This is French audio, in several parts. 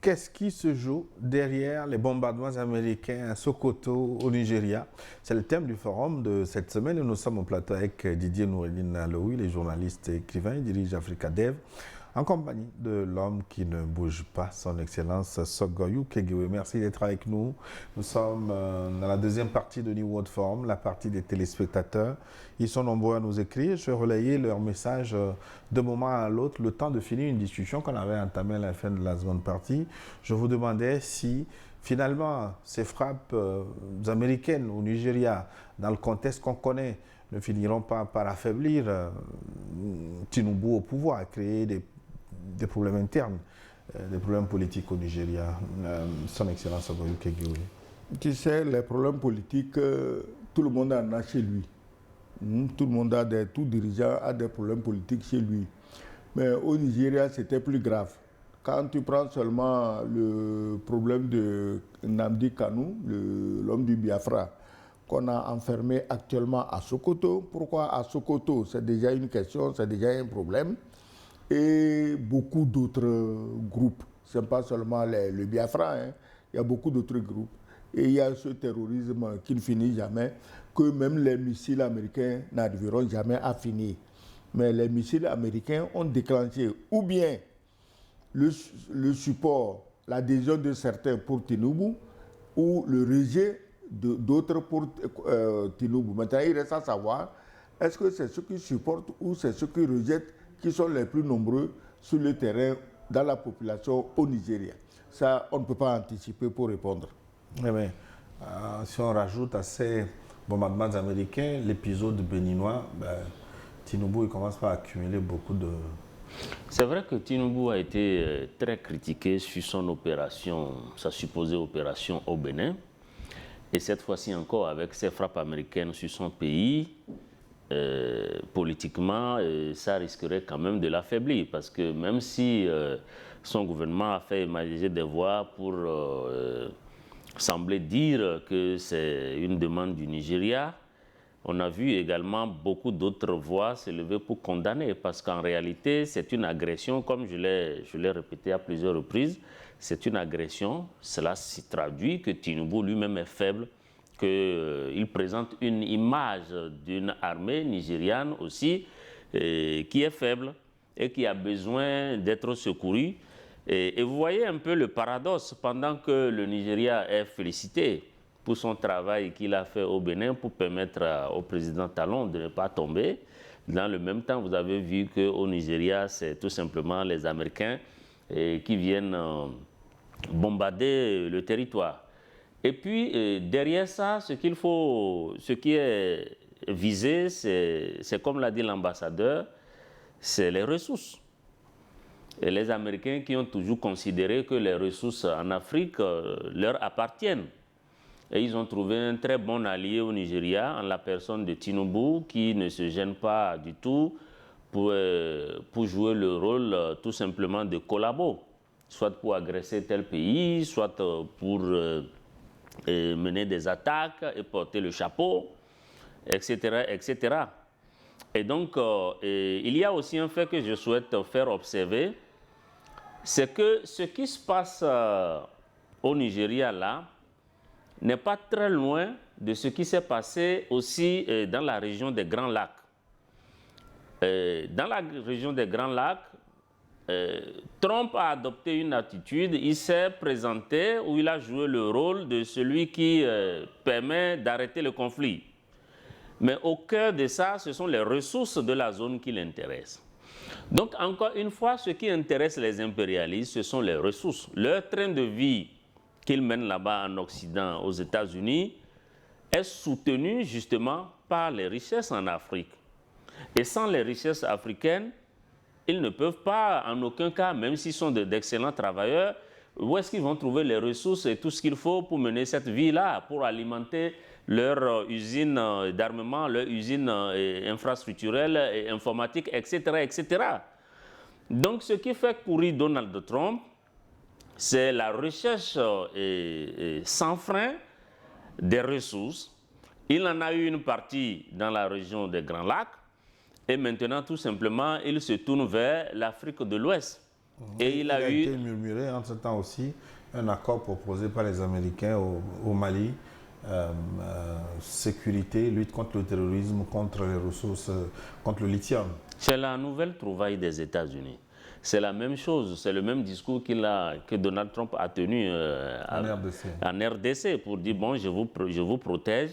qu'est-ce qui se joue derrière les bombardements américains à Sokoto, au Nigeria? C'est le thème du forum de cette semaine et nous sommes au plateau avec Didier Noureddine Aloui, les journalistes et écrivains, il dirige Africa Dev, en compagnie de l'homme qui ne bouge pas, son Excellence Sogoyou Kegewe. Merci d'être avec nous. Nous sommes dans la deuxième partie de New World Forum, la partie des téléspectateurs. Ils sont nombreux à nous écrire. Je vais relayer leurs messages de moment à l'autre, le temps de finir une discussion qu'on avait entamée à la fin de la seconde partie. Je vous demandais si finalement ces frappes américaines au Nigeria, dans le contexte qu'on connaît, ne finiront pas par affaiblir Tinubu au pouvoir, créer des problèmes internes, des problèmes politiques au Nigeria. Son Excellence Ogoyou Kegewe. Tu sais, les problèmes politiques, tout le monde en a chez lui. Tout le monde tout dirigeant a des problèmes politiques chez lui. Mais au Nigeria, c'était plus grave. Quand tu prends seulement le problème de Nnamdi Kanu, l'homme du Biafra, qu'on a enfermé actuellement à Sokoto. Pourquoi à Sokoto? C'est déjà une question, c'est déjà un problème. Et beaucoup d'autres groupes. Ce n'est pas seulement le Biafra, hein. Il y a beaucoup d'autres groupes. Et il y a ce terrorisme qui ne finit jamais, que même les missiles américains n'arriveront jamais à finir. Mais les missiles américains ont déclenché ou bien le support, l'adhésion de certains pour Tinubu, ou le rejet d'autres pour Tinubu. Maintenant, il reste à savoir, est-ce que c'est ceux qui supportent ou c'est ceux qui rejettent qui sont les plus nombreux sur le terrain dans la population au Nigeria? Ça, on ne peut pas anticiper pour répondre. Eh bien, si on rajoute à ces bombardements américains l'épisode béninois, Tinubu il commence par accumuler beaucoup de... C'est vrai que Tinubu a été très critiqué sur son opération, sa supposée opération au Bénin. Et cette fois-ci encore, avec ses frappes américaines sur son pays, politiquement, ça risquerait quand même de l'affaiblir. Parce que même si son gouvernement a fait émerger des voix pour sembler dire que c'est une demande du Nigeria, on a vu également beaucoup d'autres voix se lever pour condamner, parce qu'en réalité, c'est une agression, comme je l'ai répété à plusieurs reprises, c'est une agression. Cela s'y traduit que Tinubu lui-même est faible, qu'il présente une image d'une armée nigériane aussi qui est faible et qui a besoin d'être secourue. Et vous voyez un peu le paradoxe, pendant que le Nigeria est félicité pour son travail qu'il a fait au Bénin pour permettre au président Talon de ne pas tomber. Dans le même temps, vous avez vu qu'au Nigeria, c'est tout simplement les Américains qui viennent bombarder le territoire. Et puis, derrière ça, ce qui est visé, c'est comme l'a dit l'ambassadeur, c'est les ressources. Et les Américains qui ont toujours considéré que les ressources en Afrique leur appartiennent. Et ils ont trouvé un très bon allié au Nigeria, en la personne de Tinubu, qui ne se gêne pas du tout pour jouer le rôle tout simplement de collabo, soit pour agresser tel pays, soit pour mener des attaques et porter le chapeau, etc., etc. Et donc, il y a aussi un fait que je souhaite faire observer, c'est que ce qui se passe au Nigeria là, n'est pas très loin de ce qui s'est passé aussi dans la région des Grands Lacs. Dans la région des Grands Lacs, Trump a adopté une attitude, il s'est présenté où il a joué le rôle de celui qui permet d'arrêter le conflit. Mais au cœur de ça, ce sont les ressources de la zone qui l'intéressent. Donc encore une fois, ce qui intéresse les impérialistes, ce sont les ressources. Leur train de vie qu'ils mènent là-bas en Occident, aux États-Unis, est soutenu justement par les richesses en Afrique. Et sans les richesses africaines, ils ne peuvent pas, en aucun cas, même s'ils sont d'excellents travailleurs, où est-ce qu'ils vont trouver les ressources et tout ce qu'il faut pour mener cette vie-là, pour alimenter leur usine d'armement, leur usine infrastructurelle et informatique, etc., etc. Donc, ce qui fait courir Donald Trump, c'est la recherche sans frein des ressources. Il en a eu une partie dans la région des Grands Lacs et maintenant tout simplement il se tourne vers l'Afrique de l'Ouest Et il a été murmuré entre temps aussi un accord proposé par les Américains au Mali, sécurité, lutte contre le terrorisme, contre les ressources, contre le lithium. C'est la nouvelle trouvaille des États-Unis. C'est la même chose, c'est le même discours que Donald Trump a tenu en RDC pour dire bon, je vous protège,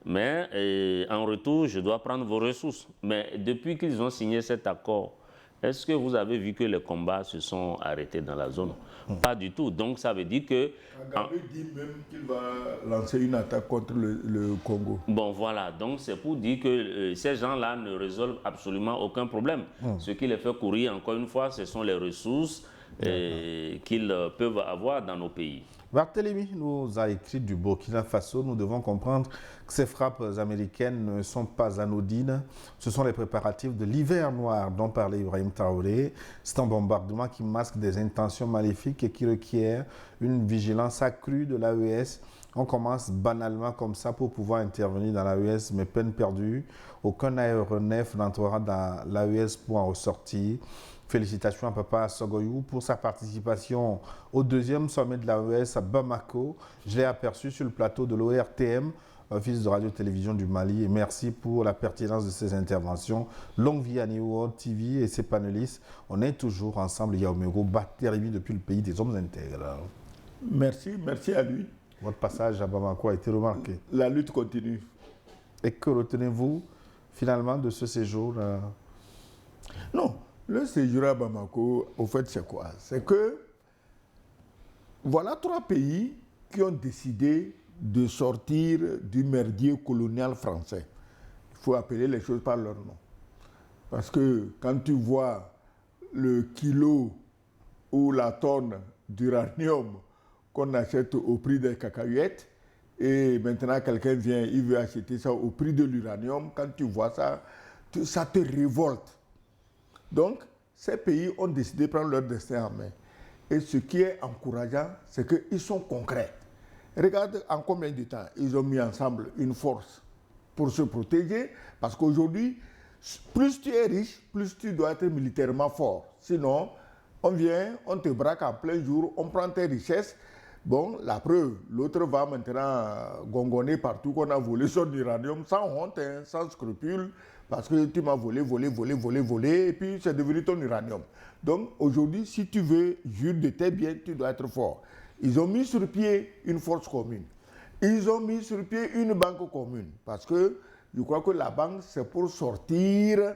mais en retour, je dois prendre vos ressources. Mais depuis qu'ils ont signé cet accord, est-ce que vous avez vu que les combats se sont arrêtés dans la zone? Pas du tout. Donc ça veut dire que... Kagame dit même qu'il va lancer une attaque contre le Congo. Bon voilà, donc c'est pour dire que ces gens-là ne résolvent absolument aucun problème. Ce qui les fait courir, encore une fois, ce sont les ressources qu'ils peuvent avoir dans nos pays. Barthélemy nous a écrit du Burkina Faso. Nous devons comprendre que ces frappes américaines ne sont pas anodines. Ce sont les préparatifs de l'hiver noir dont parlait Ibrahim Traoré. C'est un bombardement qui masque des intentions maléfiques et qui requiert une vigilance accrue de l'AES. On commence banalement comme ça pour pouvoir intervenir dans l'AES, mais peine perdue. Aucun aéronef n'entrera dans l'AES pour en ressortir. Félicitations à Papa Sogoyou pour sa participation au deuxième sommet de l'AES à Bamako. Je l'ai aperçu sur le plateau de l'ORTM, Office de radio-télévision du Mali. Et merci pour la pertinence de ses interventions. Longue vie à New World TV et ses panélistes. On est toujours ensemble. Yaoumego Barthélemy depuis le pays des hommes intègres. Merci à lui. Votre passage à Bamako a été remarqué. La lutte continue. Et que retenez-vous finalement de ce séjour Non. Le séjour à Bamako, au fait, c'est quoi? C'est que voilà 3 pays qui ont décidé de sortir du merdier colonial français. Il faut appeler les choses par leur nom. Parce que quand tu vois le kilo ou la tonne d'uranium qu'on achète au prix des cacahuètes, et maintenant quelqu'un vient, il veut acheter ça au prix de l'uranium, quand tu vois ça, ça te révolte. Donc, ces pays ont décidé de prendre leur destin en main. Et ce qui est encourageant, c'est qu'ils sont concrets. Regarde en combien de temps ils ont mis ensemble une force pour se protéger. Parce qu'aujourd'hui, plus tu es riche, plus tu dois être militairement fort. Sinon, on vient, on te braque en plein jour, on prend tes richesses. Bon, la preuve, l'autre va maintenant gongonner partout qu'on a volé son uranium sans honte, hein, sans scrupule. Parce que tu m'as volé, et puis c'est devenu ton uranium. Donc aujourd'hui, si tu veux jurer de tes biens, tu dois être fort. Ils ont mis sur pied une force commune. Ils ont mis sur pied une banque commune. Parce que je crois que la banque, c'est pour sortir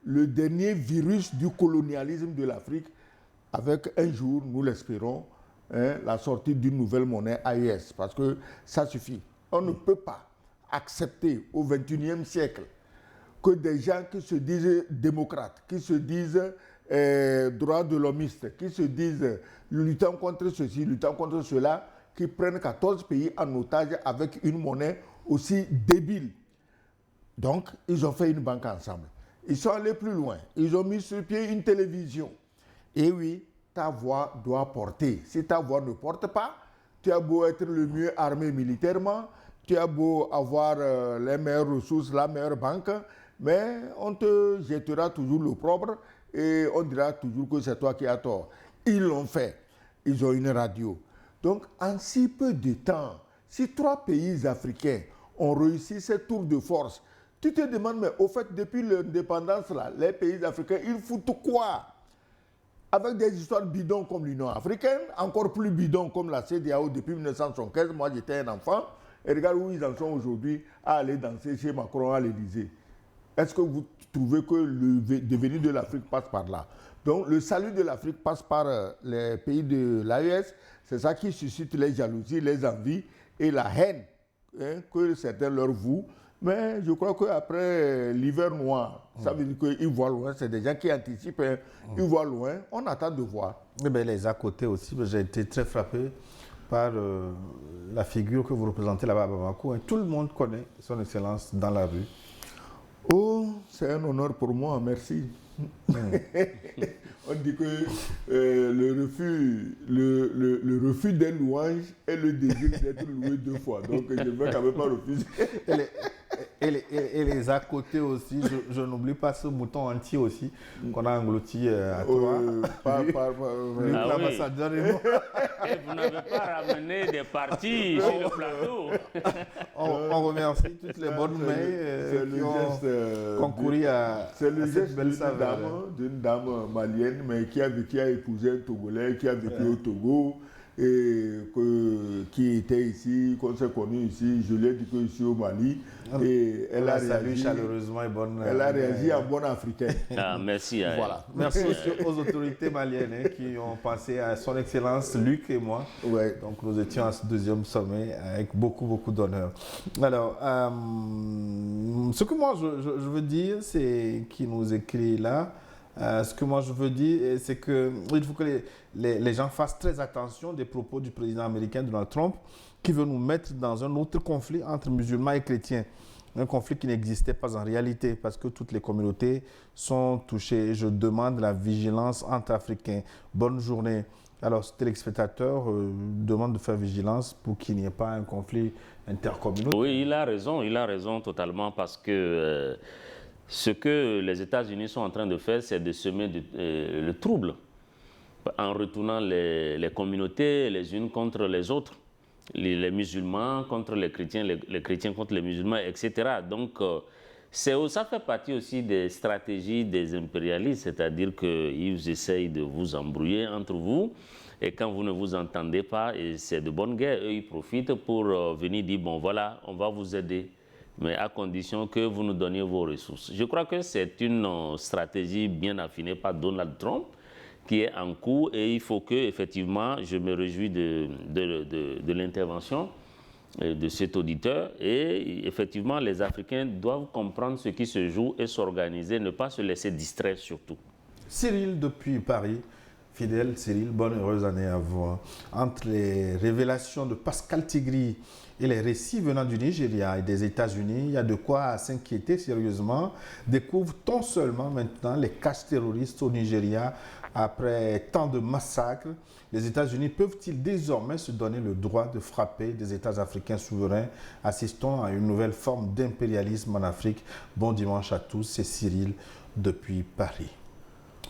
le dernier virus du colonialisme de l'Afrique avec un jour, nous l'espérons, la sortie d'une nouvelle monnaie AES. Parce que ça suffit. On ne peut pas accepter au XXIe siècle que des gens qui se disent démocrates, qui se disent droits de l'homiste, qui se disent luttant contre ceci, luttant contre cela, qui prennent 14 pays en otage avec une monnaie aussi débile. Donc, ils ont fait une banque ensemble. Ils sont allés plus loin. Ils ont mis sur pied une télévision. Et oui, ta voix doit porter. Si ta voix ne porte pas, tu as beau être le mieux armé militairement, tu as beau avoir les meilleures ressources, la meilleure banque, mais on te jettera toujours l'opprobre et on dira toujours que c'est toi qui as tort. Ils l'ont fait. Ils ont une radio. Donc, en si peu de temps, si 3 pays africains ont réussi ce tour de force, tu te demandes, mais au fait, depuis l'indépendance, là, les pays africains, ils foutent quoi? Avec des histoires bidons comme l'Union africaine, encore plus bidons comme la CEDEAO depuis 1975, moi j'étais un enfant, et regarde où ils en sont aujourd'hui à aller danser chez Macron à l'Élysée. Est-ce que vous trouvez que le devenir de l'Afrique passe par là? Donc le salut de l'Afrique passe par les pays de l'AES. C'est ça qui suscite les jalousies, les envies et la haine que certains leur vouent. Mais je crois qu'après l'hiver noir, ça veut dire qu'ils voient loin. C'est des gens qui anticipent. Ils voient loin. On attend de voir. Eh bien, les à côté aussi, j'ai été très frappé par la figure que vous représentez là-bas à Bamako. Tout le monde connaît son excellence dans la rue. Oh, c'est un honneur pour moi, merci. On dit que le refus des louanges est le désir d'être loué 2 fois. Donc je ne vais quand même pas refuser. Et les à côté aussi, je n'oublie pas ce mouton entier aussi qu'on a englouti à toi. L'ambassadeur et moi. Et vous n'avez pas ramené des parties sur le plateau. On remercie toutes les bonnes mains qui ont concouru à cette belle saveur. D'une dame malienne, mais qui a épousé un Togolais, qui a vécu au Togo. Et qui était ici, qu'on s'est connu ici, je l'ai dit que ici au Mali. Et elle a réagi chaleureusement et bonne. Elle a réagi en bonne africaine. Ah, merci. Voilà. Merci aux autorités maliennes qui ont pensé à son Excellence Luc et moi. Ouais. Donc nous étions à ce deuxième sommet avec beaucoup d'honneur. Alors, ce que moi je veux dire, c'est qui nous écrit là. Ce que moi je veux dire, c'est qu'il faut que les gens fassent très attention des propos du président américain Donald Trump qui veut nous mettre dans un autre conflit entre musulmans et chrétiens. Un conflit qui n'existait pas en réalité parce que toutes les communautés sont touchées. Je demande la vigilance entre Africains. Bonne journée. Alors, ce téléspectateur demande de faire vigilance pour qu'il n'y ait pas un conflit intercommunautaire. Oui, il a raison totalement parce que ce que les États-Unis sont en train de faire, c'est de semer le trouble en retournant les communautés les unes contre les autres, les musulmans contre les chrétiens contre les musulmans, etc. Donc, ça fait partie aussi des stratégies des impérialistes, c'est-à-dire qu'ils essayent de vous embrouiller entre vous, et quand vous ne vous entendez pas, et c'est de bonne guerre, eux, ils profitent pour venir dire, bon voilà, on va vous aider, mais à condition que vous nous donniez vos ressources. Je crois que c'est une stratégie bien affinée par Donald Trump qui est en cours et il faut que, effectivement, je me réjouis de l'intervention de cet auditeur et effectivement, les Africains doivent comprendre ce qui se joue et s'organiser, ne pas se laisser distraire surtout. Cyril depuis Paris. Fidèle Cyril, bonne heureuse année à vous. Entre les révélations de Pascal Tigri et les récits venant du Nigeria et des États-Unis, il y a de quoi s'inquiéter sérieusement. Découvre-t-on seulement maintenant les caches terroristes au Nigeria après tant de massacres? Les États-Unis peuvent-ils désormais se donner le droit de frapper des États africains souverains? Assistons à une nouvelle forme d'impérialisme en Afrique. Bon dimanche à tous, c'est Cyril depuis Paris.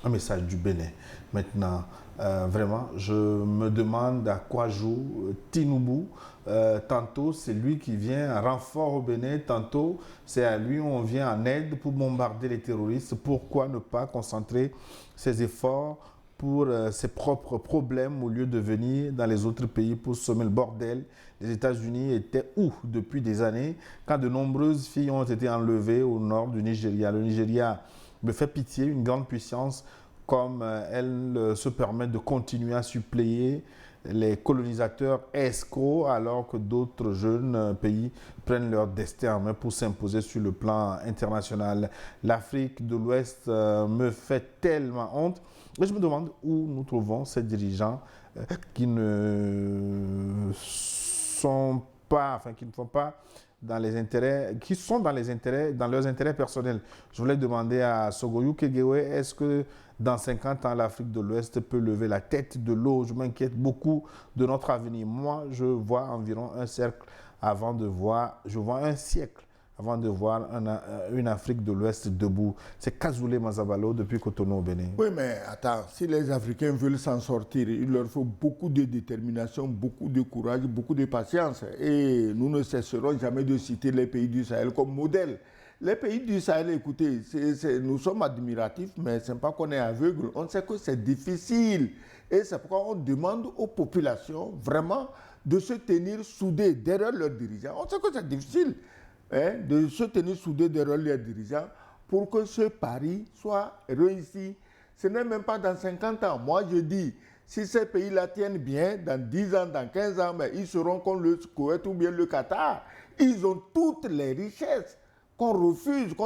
Un message du Bénin. Maintenant, vraiment, je me demande à quoi joue Tinubu. Tantôt, c'est lui qui vient en renfort au Bénin. Tantôt, c'est à lui on vient en aide pour bombarder les terroristes. Pourquoi ne pas concentrer ses efforts pour ses propres problèmes au lieu de venir dans les autres pays pour semer le bordel? Les États-Unis étaient où depuis des années quand de nombreuses filles ont été enlevées au nord du Nigeria? Le Nigeria me fait pitié, une grande puissance comme elle se permet de continuer à suppléer les colonisateurs escrocs alors que d'autres jeunes pays prennent leur destin en main pour s'imposer sur le plan international. L'Afrique de l'Ouest me fait tellement honte. Et je me demande où nous trouvons ces dirigeants qui ne sont pas, enfin qui ne font pas dans les intérêts, qui sont dans leurs intérêts personnels. Je voulais demander à Sogoyou Kegewe, est-ce que dans 50 ans, l'Afrique de l'Ouest peut lever la tête de l'eau? Je m'inquiète beaucoup de notre avenir. Moi, je vois environ un siècle avant de voir une Afrique de l'Ouest debout. C'est Kazoulé Mazabalo depuis Cotonou au Bénin. Oui, mais attends, si les Africains veulent s'en sortir, il leur faut beaucoup de détermination, beaucoup de courage, beaucoup de patience. Et nous ne cesserons jamais de citer les pays du Sahel comme modèle. Les pays du Sahel, écoutez, nous sommes admiratifs, mais ce n'est pas qu'on est aveugle. On sait que c'est difficile. Et c'est pourquoi on demande aux populations vraiment de se tenir soudées derrière leurs dirigeants. On sait que c'est difficile de se tenir soudés derrière leurs dirigeants pour que ce pari soit réussi. Ce n'est même pas dans 50 ans. Moi, je dis, si ces pays-là tiennent bien, dans 10 ans, dans 15 ans, mais ils seront comme le Koweït ou bien le Qatar. Ils ont toutes les richesses qu'on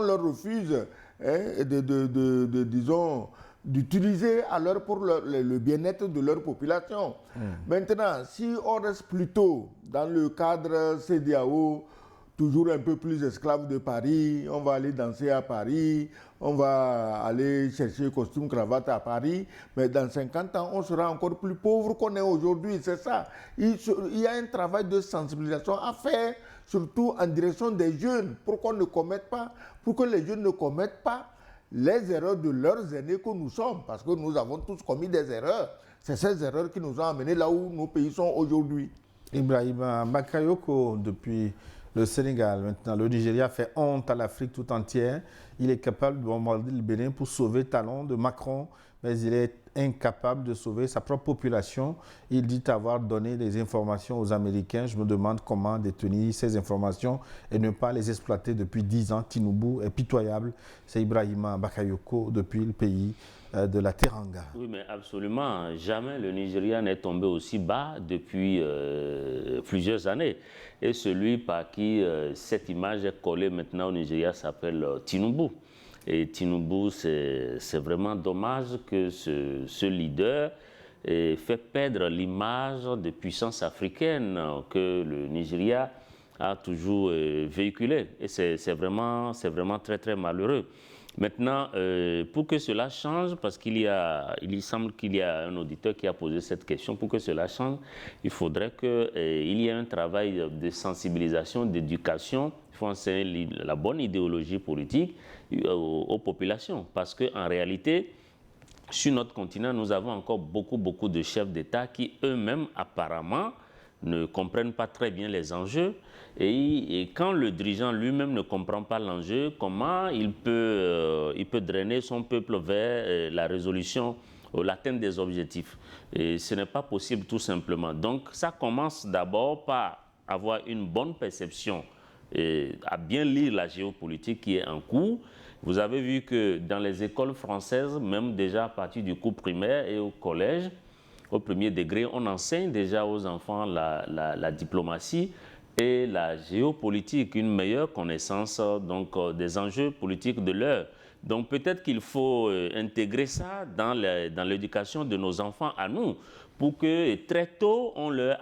leur refuse disons, d'utiliser pour le bien-être de leur population. Maintenant, si on reste plutôt dans le cadre CEDEAO, toujours un peu plus esclaves de Paris, on va aller danser à Paris, on va aller chercher costume, cravate à Paris, mais dans 50 ans, on sera encore plus pauvre qu'on est aujourd'hui, c'est ça. Il y a un travail de sensibilisation à faire, surtout en direction des jeunes, pour que les jeunes ne commettent pas les erreurs de leurs aînés que nous sommes, parce que nous avons tous commis des erreurs. C'est ces erreurs qui nous ont amenés là où nos pays sont aujourd'hui. Ibrahima Bakayoko, depuis le Sénégal, maintenant le Nigeria fait honte à l'Afrique tout entière. Il est capable de bombarder le Bénin pour sauver le talon de Macron, mais il est incapable de sauver sa propre population. Il dit avoir donné des informations aux Américains. Je me demande comment détenir ces informations et ne pas les exploiter depuis 10 ans. Tinubu est pitoyable. C'est Ibrahima Bakayoko depuis le pays de la Teranga. Oui, mais absolument. Jamais le Nigeria n'est tombé aussi bas depuis plusieurs années. Et celui par qui cette image est collée maintenant au Nigeria s'appelle Tinubu. Et Tinubu, c'est vraiment dommage que ce leader fait perdre l'image de puissance africaine que le Nigeria a toujours véhiculée. Et c'est vraiment très, très malheureux. Maintenant, pour que cela change, parce il semble qu'il y a un auditeur qui a posé cette question, pour que cela change, il faudrait qu'il y ait un travail de sensibilisation, d'éducation. Il faut enseigner la bonne idéologie politique aux populations. Parce qu'en réalité, sur notre continent, nous avons encore beaucoup de chefs d'État qui eux-mêmes, apparemment, ne comprennent pas très bien les enjeux. Et quand le dirigeant lui-même ne comprend pas l'enjeu, comment il peut drainer son peuple vers la résolution, l'atteinte des objectifs? Et ce n'est pas possible tout simplement. Donc ça commence d'abord par avoir une bonne perception, à bien lire la géopolitique qui est en cours. Vous avez vu que dans les écoles françaises, même déjà à partir du cours primaire et au collège, au premier degré, on enseigne déjà aux enfants la diplomatie et la géopolitique, une meilleure connaissance donc, des enjeux politiques de l'heure. Donc peut-être qu'il faut intégrer ça dans l'éducation de nos enfants à nous, pour que très tôt on leur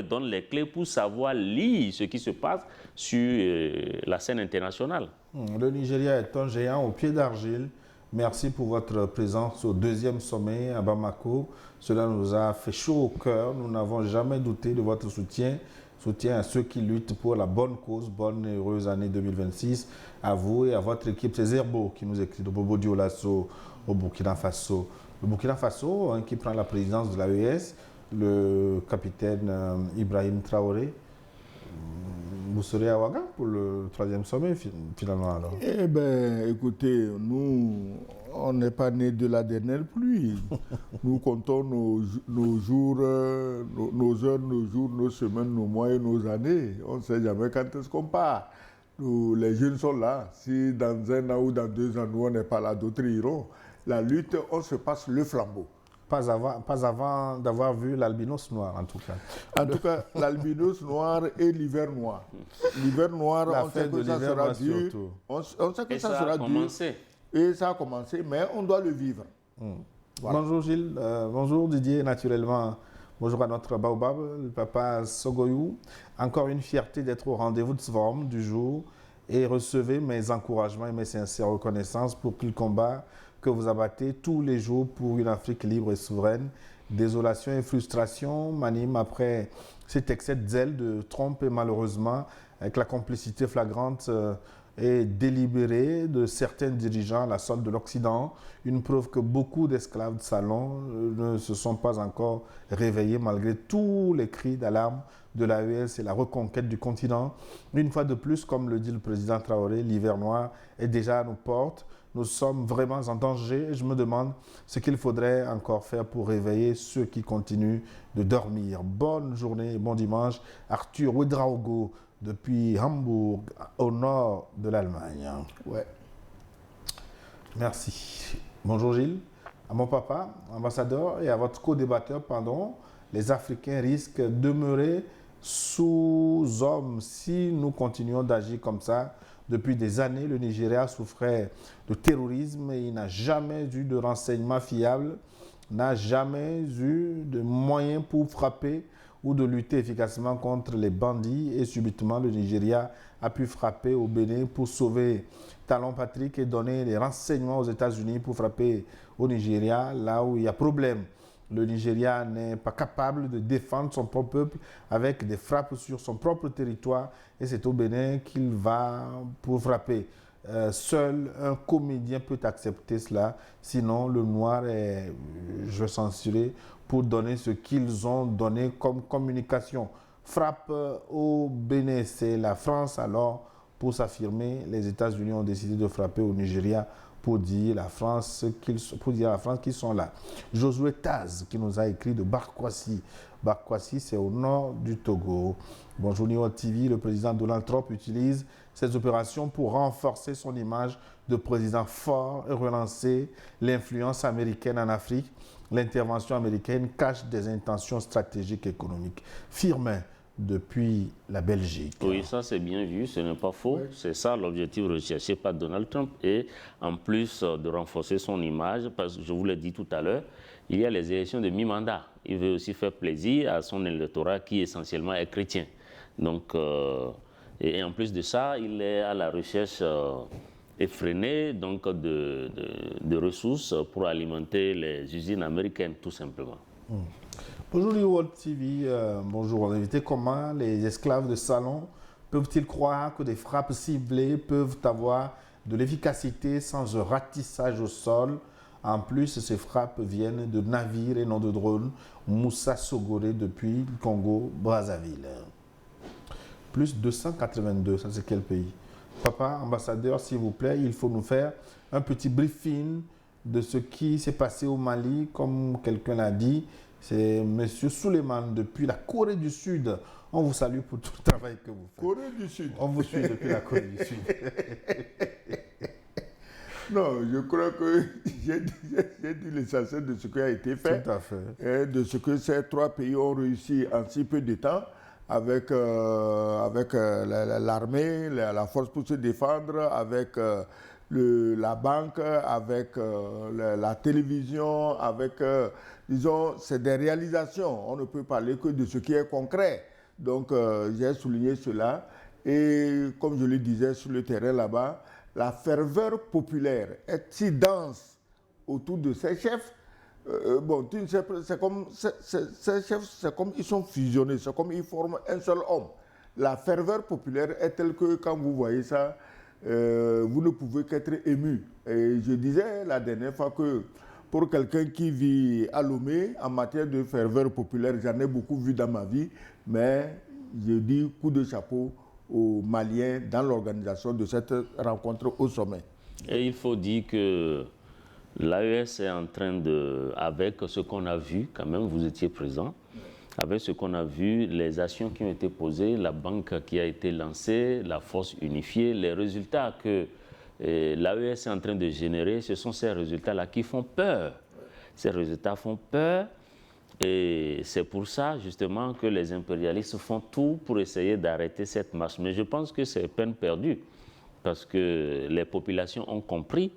donne les clés pour savoir lire ce qui se passe sur la scène internationale. Le Nigeria est un géant au pied d'argile. Merci pour votre présence au deuxième sommet à Bamako. Cela nous a fait chaud au cœur. Nous n'avons jamais douté de votre soutien à ceux qui luttent pour la bonne cause. Bonne et heureuse année 2026 à vous et à votre équipe. C'est Zerbo qui nous écrit de Bobo Dioulasso au Burkina Faso. Le Burkina Faso qui prend la présidence de l'AES, le capitaine Ibrahim Traoré. Vous serez à Ouaga pour le troisième sommet finalement alors? Eh bien, écoutez, nous, on n'est pas nés de la dernière pluie. Nous comptons nos jours, nos heures, nos jours, nos semaines, nos mois et nos années. On ne sait jamais quand est-ce qu'on part. Les jeunes sont là. Si dans 1 an ou dans 2 ans, nous, on n'est pas là, d'autres iront. La lutte, on se passe le flambeau. Pas avant d'avoir vu l'albinos noir, en tout cas. En tout cas, l'albinos noir et l'hiver noir. L'hiver noir, on sait que ça sera dur. On sait que ça sera dur. Et ça a commencé, mais on doit le vivre. Voilà. Bonjour Gilles, bonjour Didier, naturellement. Bonjour à notre baobab, le papa Sogoyou. Encore une fierté d'être au rendez-vous de ce forum du jour. Et recevez mes encouragements et mes sincères reconnaissances pour tout le combat que vous abattez tous les jours pour une Afrique libre et souveraine. Désolation et frustration m'animent après cet excès de zèle de Trump et malheureusement avec la complicité flagrante et délibérée de certains dirigeants à la solde de l'Occident. Une preuve que beaucoup d'esclaves de salon ne se sont pas encore réveillés malgré tous les cris d'alarme de l'AES et la reconquête du continent. Une fois de plus, comme le dit le président Traoré, l'hiver noir est déjà à nos portes. Nous sommes vraiment en danger et je me demande ce qu'il faudrait encore faire pour réveiller ceux qui continuent de dormir. Bonne journée et bon dimanche. Arthur Ouedraogo depuis Hambourg, au nord de l'Allemagne. Ouais. Merci. Bonjour Gilles. À mon papa, ambassadeur, et à votre co-débatteur, pardon, les Africains risquent de demeurer sous hommes si nous continuons d'agir comme ça. Depuis des années, le Nigeria souffrait de terrorisme et il n'a jamais eu de renseignements fiables, n'a jamais eu de moyens pour frapper ou de lutter efficacement contre les bandits. Et subitement, le Nigeria a pu frapper au Bénin pour sauver Talon Patrick et donner des renseignements aux États-Unis pour frapper au Nigeria, là où il y a problème. Le Nigeria n'est pas capable de défendre son propre peuple avec des frappes sur son propre territoire et c'est au Bénin qu'il va pour frapper. Seul un comédien peut accepter cela, sinon le noir est, je vais censurer, pour donner ce qu'ils ont donné comme communication. Frappe au Bénin, c'est la France alors pour s'affirmer. Les États-Unis ont décidé de frapper au Nigeria pour dire à la France qu'ils sont là. Josué Taz qui nous a écrit de Barkwasi. Barkwasi, c'est au nord du Togo. Bonjour Neo TV, le président Donald Trump utilise ces opérations pour renforcer son image de président fort et relancer l'influence américaine en Afrique. L'intervention américaine cache des intentions stratégiques et économiques. Firmin, depuis la Belgique. Oui, ça c'est bien vu, ce n'est pas faux. Oui. C'est ça l'objectif recherché par Donald Trump. Et en plus de renforcer son image, parce que je vous l'ai dit tout à l'heure, il y a les élections de mi-mandat. Il veut aussi faire plaisir à son électorat qui essentiellement est chrétien. Donc, et en plus de ça, il est à la recherche effrénée donc de ressources pour alimenter les usines américaines, tout simplement. Bonjour World TV, bonjour aux invités. Comment les esclaves de salon peuvent-ils croire que des frappes ciblées peuvent avoir de l'efficacité sans un ratissage au sol? En plus, ces frappes viennent de navires et non de drones. Moussa Sogoré depuis le Congo-Brazzaville. Plus 282, ça c'est quel pays? Papa, ambassadeur, s'il vous plaît, il faut nous faire un petit briefing de ce qui s'est passé au Mali, comme quelqu'un l'a dit. C'est M. Souleymane depuis la Corée du Sud. On vous salue pour tout le travail que vous faites. Corée du Sud. On vous suit depuis la Corée du Sud. Non, je crois que j'ai dit l'essentiel de ce qui a été fait. Tout à fait. Et de ce que ces trois pays ont réussi en si peu de temps avec l'armée, la force pour se défendre, avec la banque, avec la télévision, avec, disons, c'est des réalisations. On ne peut parler que de ce qui est concret. Donc, j'ai souligné cela. Et comme je le disais sur le terrain là-bas, la ferveur populaire est si dense autour de ces chefs. Bon, c'est comme ces chefs, c'est comme ils sont fusionnés, c'est comme ils forment un seul homme. La ferveur populaire est telle que quand vous voyez ça, vous ne pouvez qu'être ému. Et je disais la dernière fois que pour quelqu'un qui vit à Lomé, en matière de ferveur populaire, j'en ai beaucoup vu dans ma vie, mais je dis coup de chapeau aux Maliens dans l'organisation de cette rencontre au sommet. Et il faut dire que l'AES est en train de, avec ce qu'on a vu, quand même, vous étiez présent, avec ce qu'on a vu, les actions qui ont été posées, la banque qui a été lancée, la force unifiée, les résultats que l'AES est en train de générer, ce sont ces résultats-là qui font peur. Ces résultats font peur et c'est pour ça justement que les impérialistes font tout pour essayer d'arrêter cette marche. Mais je pense que c'est peine perdue parce que les populations ont compris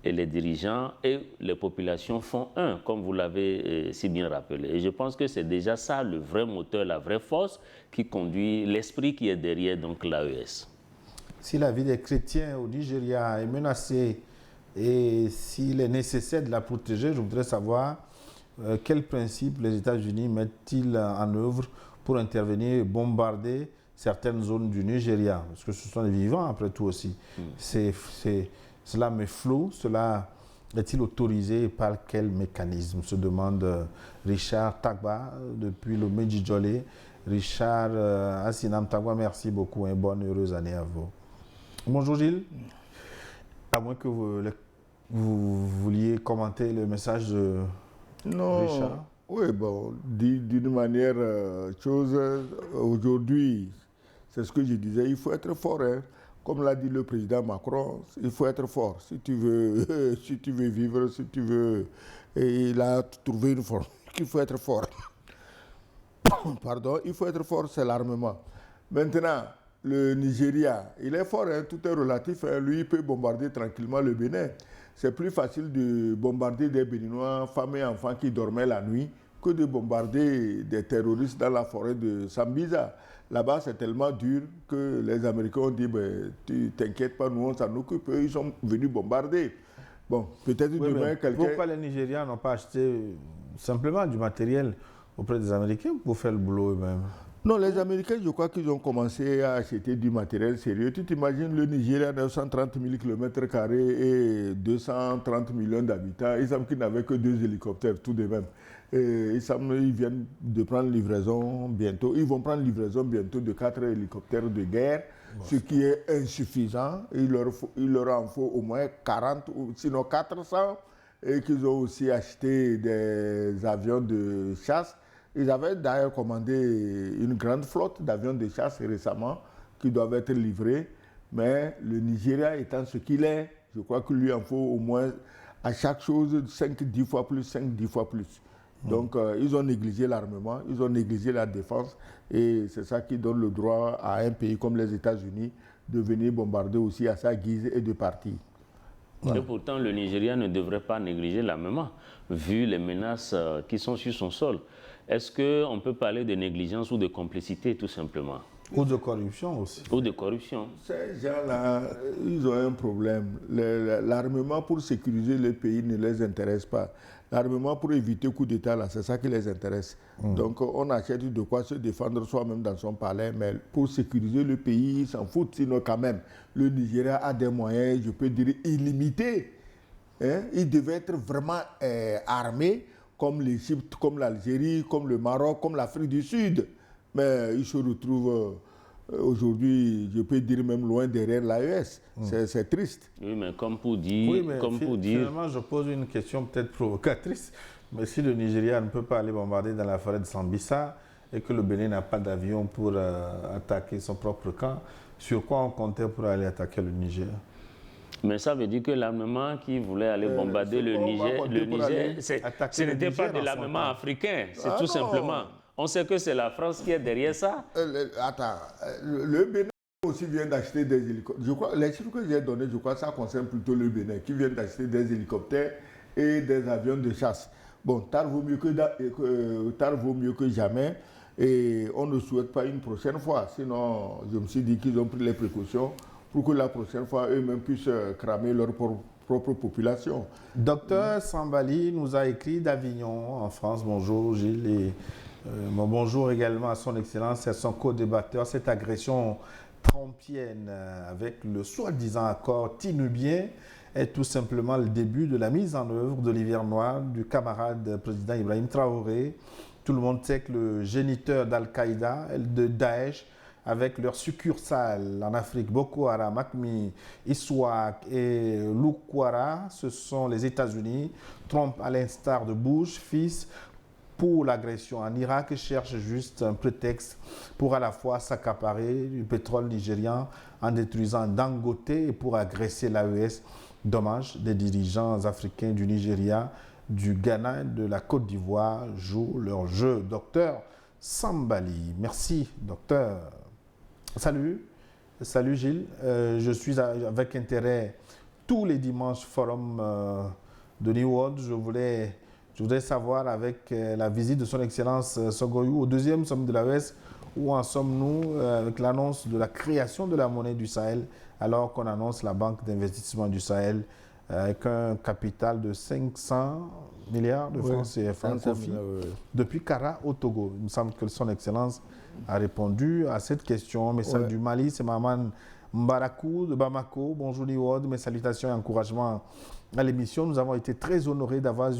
et les dirigeants et les populations font un, comme vous l'avez si bien rappelé. Et je pense que c'est déjà ça le vrai moteur, la vraie force qui conduit l'esprit qui est derrière donc l'AES. Si la vie des chrétiens au Nigeria est menacée et s'il est nécessaire de la protéger, je voudrais savoir quels principes les États-Unis mettent-ils en œuvre pour intervenir et bombarder certaines zones du Nigeria, parce que ce sont des vivants après tout aussi. Cela me floue, cela est-il autorisé et par quel mécanisme, se demande Richard Tagba depuis le Medjidjolé. Richard Assinam Tagba, merci beaucoup et bonne heureuse année à vous. Bonjour Gilles, à moins que vous vouliez commenter le message de Richard. Oui, bon, d'une manière chose, aujourd'hui, c'est ce que je disais, il faut être fort. Hein. Comme l'a dit le président Macron, il faut être fort. Si tu veux, si tu veux vivre, si tu veux... Et il a trouvé une forme qu'il faut être fort. Pardon, il faut être fort, c'est l'armement. Maintenant, le Nigeria, il est fort, hein, tout est relatif. Hein, lui, il peut bombarder tranquillement le Bénin. C'est plus facile de bombarder des Béninois, femmes et enfants qui dormaient la nuit, que de bombarder des terroristes dans la forêt de Sambisa. Là-bas, c'est tellement dur que les Américains ont dit ben, tu t'inquiètes pas, nous on s'en occupe. Eux, ils sont venus bombarder. Bon, peut-être demain quelqu'un. Pourquoi les Nigérians n'ont pas acheté simplement du matériel auprès des Américains pour faire le boulot eux-mêmes? Non, les Américains, je crois qu'ils ont commencé à acheter du matériel sérieux. Tu t'imagines le Nigeria, 930 000 km² et 230 millions d'habitants. Il semble qu'ils n'avaient que 2 hélicoptères, tout de même. Et il semble qu'ils viennent de prendre livraison bientôt. Ils vont prendre livraison bientôt de 4 hélicoptères de guerre, ce qui est insuffisant. Il leur en faut au moins 40, ou sinon 400. Et qu'ils ont aussi acheté des avions de chasse. Ils avaient d'ailleurs commandé une grande flotte d'avions de chasse récemment qui doivent être livrés. Mais le Nigeria étant ce qu'il est, je crois qu'il lui en faut au moins à chaque chose 5-10 fois plus, 5-10 fois plus. Donc ils ont négligé l'armement, ils ont négligé la défense et c'est ça qui donne le droit à un pays comme les États-Unis de venir bombarder aussi à sa guise et de partir. Et pourtant, le Nigeria ne devrait pas négliger l'armement, vu les menaces qui sont sur son sol. Est-ce qu'on peut parler de négligence ou de complicité, tout simplement? Ou de corruption aussi. Ou de corruption. Ces gens-là, ils ont un problème. L'armement pour sécuriser le pays ne les intéresse pas. L'armement pour éviter coup d'État, c'est ça qui les intéresse. Donc on achète de quoi se défendre soi-même dans son palais, mais pour sécuriser le pays, ils s'en foutent. Sinon quand même, le Nigeria a des moyens, je peux dire, illimités. Hein? Il devait être vraiment armé, comme l'Égypte, comme l'Algérie, comme le Maroc, comme l'Afrique du Sud. Mais il se retrouve aujourd'hui, je peux dire même loin derrière l'AES. C'est triste. Oui, mais comme pour dire... Finalement, je pose une question peut-être provocatrice. Mais si le Nigeria ne peut pas aller bombarder dans la forêt de Sambisa et que le Bénin n'a pas d'avion pour attaquer son propre camp, sur quoi on comptait pour aller attaquer le Niger? Mais ça veut dire que l'armement qui voulait aller bombarder le Niger, ce n'était pas de l'armement africain, c'est tout simplement. On sait que c'est la France qui est derrière ça. Attends, le Bénin aussi vient d'acheter des hélicoptères. Je crois, les chiffres que j'ai donnés, je crois que ça concerne plutôt le Bénin, qui vient d'acheter des hélicoptères et des avions de chasse. Bon, tard vaut mieux que jamais. Et on ne souhaite pas une prochaine fois. Sinon, je me suis dit qu'ils ont pris les précautions pour que la prochaine fois, eux-mêmes puissent cramer leur propre population. Docteur Sambali nous a écrit d'Avignon, en France. Bonjour Gilles et bonjour également à son Excellence et à son co-débatteur. Cette agression trumpienne avec le soi-disant accord tinubien est tout simplement le début de la mise en œuvre de l'hiver noir du camarade président Ibrahim Traoré. Tout le monde sait que le géniteur d'Al-Qaïda, de Daesh, avec leur succursale en Afrique, Boko Haram, Akmi, Iswak et Lukwara, ce sont les États-Unis. Trump, à l'instar de Bush, fils, pour l'agression en Irak, cherche juste un prétexte pour à la fois s'accaparer du pétrole nigérian en détruisant Dangote et pour agresser l'AES. Dommage, des dirigeants africains du Nigeria, du Ghana et de la Côte d'Ivoire jouent leur jeu. Docteur Sambali, merci docteur. Salut Gilles, je suis avec intérêt tous les dimanches forum de New World. Je voudrais savoir avec la visite de son Excellence Sogoyou au deuxième sommet de l'AES, où en sommes-nous avec l'annonce de la création de la monnaie du Sahel, alors qu'on annonce la Banque d'investissement du Sahel avec un capital de 500 milliards de francs CFA depuis Kara au Togo. Il me semble que son Excellence a répondu à cette question. Message du Mali, c'est Maman Mbarakou de Bamako. Bonjour Niwod, mes salutations et encouragements à l'émission. Nous avons été très honorés d'avoir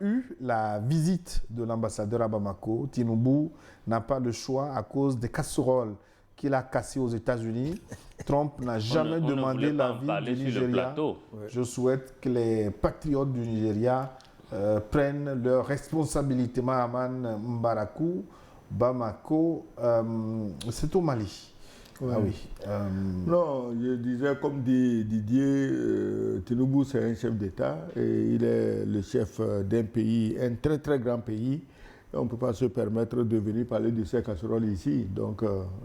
eu la visite de l'ambassadeur à Bamako. Tinubu n'a pas le choix à cause des casseroles qu'il a cassées aux États-Unis. Trump n'a jamais demandé l'avis du Nigeria. Je souhaite que les patriotes du Nigeria prennent leurs responsabilités. Mahaman Mbarakou, Bamako, c'est au Mali. Ouais. Ah oui. Non, je disais, comme dit Didier, Tinubu, c'est un chef d'État et il est le chef d'un pays, un très très grand pays. On ne peut pas se permettre de venir parler de ces casseroles ici. Donc,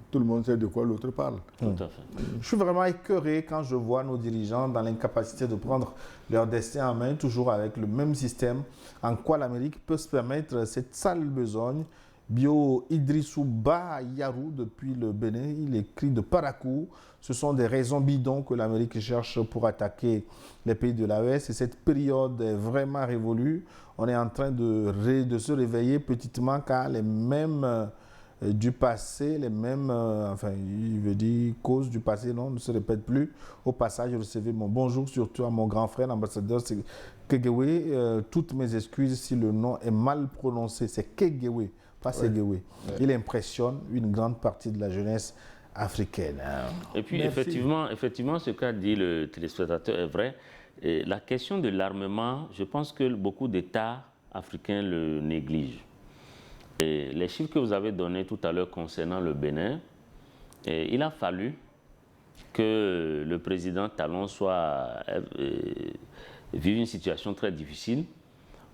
tout le monde sait de quoi l'autre parle. Tout à fait. Je suis vraiment écœuré quand je vois nos dirigeants dans l'incapacité de prendre leur destin en main, toujours avec le même système. En quoi l'Amérique peut se permettre cette sale besogne. Bio Idrissou Ba Yarou depuis le Bénin, il écrit de Parakou. Ce sont des raisons bidons que l'Amérique cherche pour attaquer les pays de l'AES. Et cette période est vraiment révolue. On est en train de se réveiller petitement car les mêmes du passé, les mêmes, enfin, il veut dire causes du passé, non, ne se répètent plus. Au passage, je recevais mon bonjour surtout à mon grand frère, l'ambassadeur Kegewe. Toutes mes excuses si le nom est mal prononcé, c'est Kegewe. Pas Séguéwé. Il impressionne une grande partie de la jeunesse africaine. Et puis, effectivement, ce qu'a dit le téléspectateur est vrai. Et la question de l'armement, je pense que beaucoup d'États africains le négligent. Et les chiffres que vous avez donnés tout à l'heure concernant le Bénin, il a fallu que le président Talon vive une situation très difficile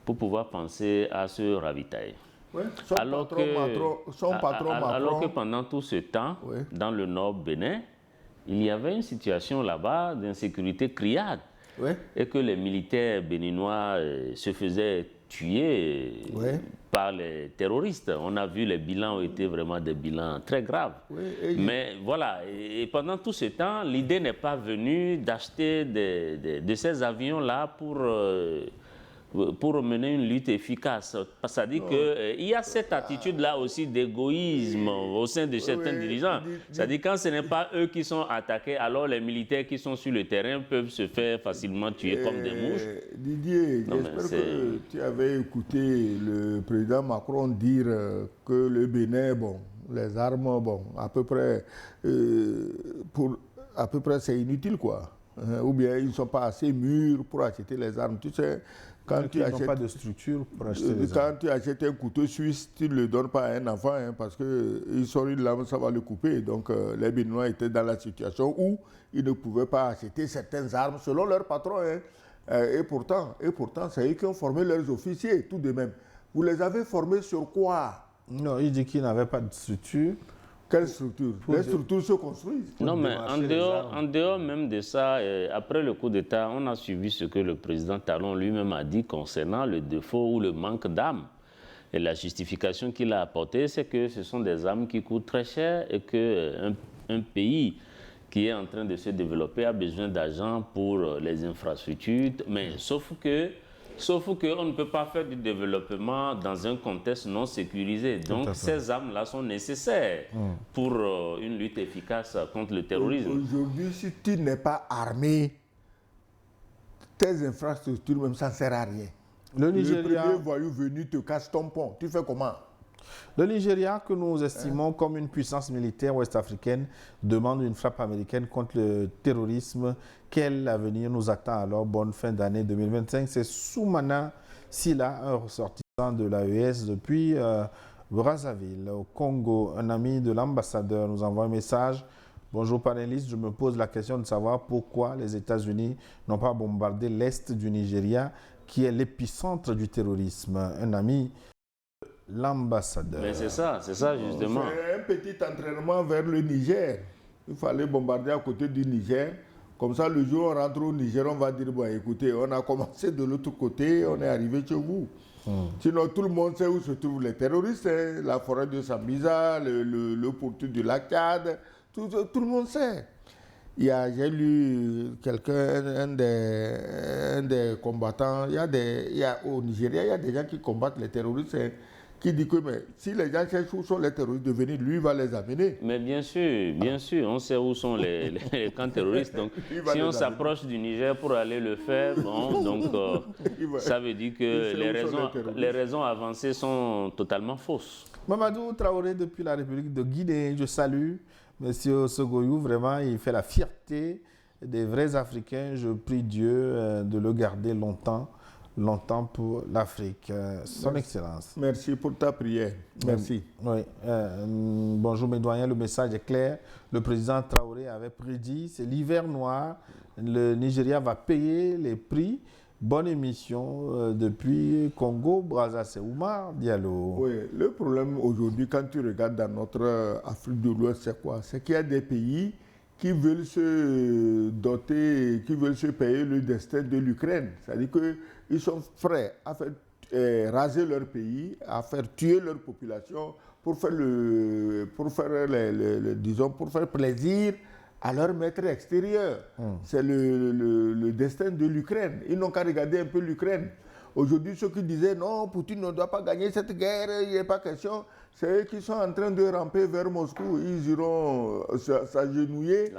pour pouvoir penser à se ravitailler. Oui, alors que pendant tout ce temps, dans le nord Bénin, il y avait une situation là-bas d'insécurité criarde et que les militaires béninois se faisaient tuer par les terroristes. On a vu les bilans ont été vraiment des bilans très graves. Mais voilà, et pendant tout ce temps, l'idée n'est pas venue d'acheter de ces avions-là pour mener une lutte efficace. C'est-à-dire qu'il y a cette attitude-là aussi d'égoïsme au sein de certains dirigeants. C'est-à-dire quand ce n'est pas eux qui sont attaqués, alors les militaires qui sont sur le terrain peuvent se faire facilement tuer comme des mouches. Didier, j'espère que tu avais écouté le président Macron dire que le Bénin, bon, les armes, bon, à peu près c'est inutile, quoi. Ou bien ils ne sont pas assez mûrs pour acheter les armes. Tu sais, quand tu n'ont pas de structure pour acheter les armes. Quand tu achètes un couteau suisse, tu ne le donnes pas à un enfant parce qu'il sort une lame, ça va le couper. Donc les Béninois étaient dans la situation où ils ne pouvaient pas acheter certaines armes selon leur patron. Et pourtant, c'est eux qui ont formé leurs officiers, tout de même. Vous les avez formés sur quoi? Non, il dit qu'ils n'avaient pas de structure. Quelle structure? Les structures se construisent. Non, mais en dehors même de ça, après le coup d'État, on a suivi ce que le président Talon lui-même a dit concernant le défaut ou le manque d'armes. Et la justification qu'il a apportée, c'est que ce sont des armes qui coûtent très cher et qu'un pays qui est en train de se développer a besoin d'argent pour les infrastructures. Mais sauf qu'on ne peut pas faire du développement dans un contexte non sécurisé. Donc ces armes-là sont nécessaires pour une lutte efficace contre le terrorisme. Aujourd'hui, si tu n'es pas armé, tes infrastructures, même ça ne sert à rien. Le premier voyou venu te casse ton pont. Tu fais comment? Le Nigeria, que nous estimons comme une puissance militaire ouest-africaine, demande une frappe américaine contre le terrorisme. Quel avenir nous attend alors? Bonne fin d'année 2025. C'est Soumana Silla, un ressortissant de l'AES depuis Brazzaville, au Congo. Un ami de l'ambassadeur nous envoie un message. Bonjour panélistes, je me pose la question de savoir pourquoi les États-Unis n'ont pas bombardé l'est du Nigeria, qui est l'épicentre du terrorisme. Un ami, l'ambassadeur. Mais c'est ça justement. C'est un petit entraînement vers le Niger. Il fallait bombarder à côté du Niger. Comme ça, le jour où on rentre au Niger, on va dire, bon, écoutez, on a commencé de l'autre côté, on est arrivé chez vous. Sinon, tout le monde sait où se trouvent les terroristes, la forêt de Sambisa, le pourtour du lac Tchad, tout le monde sait. J'ai lu quelqu'un, un des combattants, au Nigeria, il y a des gens qui combattent les terroristes, qui dit que mais, si les gens cherchent où sont les terroristes de venir, lui va les amener. Mais bien sûr, on sait où sont les camps terroristes. Donc, si on s'approche du Niger pour aller le faire, bon, donc ça veut dire que les raisons avancées sont totalement fausses. Mamadou Traoré, depuis la République de Guinée, je salue M. Sogoyou, vraiment, il fait la fierté des vrais Africains. Je prie Dieu de le garder longtemps pour l'Afrique. Son Excellence. Merci pour ta prière. Merci. Oui. Bonjour mes doyens, le message est clair. Le président Traoré avait prédit, c'est l'hiver noir. Le Nigeria va payer les prix Bonne émission depuis Congo, Brazzaville. Oumar Diallo. Oui, le problème aujourd'hui, quand tu regardes dans notre Afrique de l'Ouest, c'est quoi? C'est qu'il y a des pays qui veulent se doter, qui veulent se payer le destin de l'Ukraine. C'est-à-dire qu'ils sont prêts à faire raser leur pays, à faire tuer leur population pour faire disons, pour faire plaisir à leur maître extérieur. C'est le destin de l'Ukraine. Ils n'ont qu'à regarder un peu l'Ukraine. Aujourd'hui, ceux qui disaient non, Poutine ne doit pas gagner cette guerre, il n'y a pas question, c'est eux qui sont en train de ramper vers Moscou. Ils iront s'agenouiller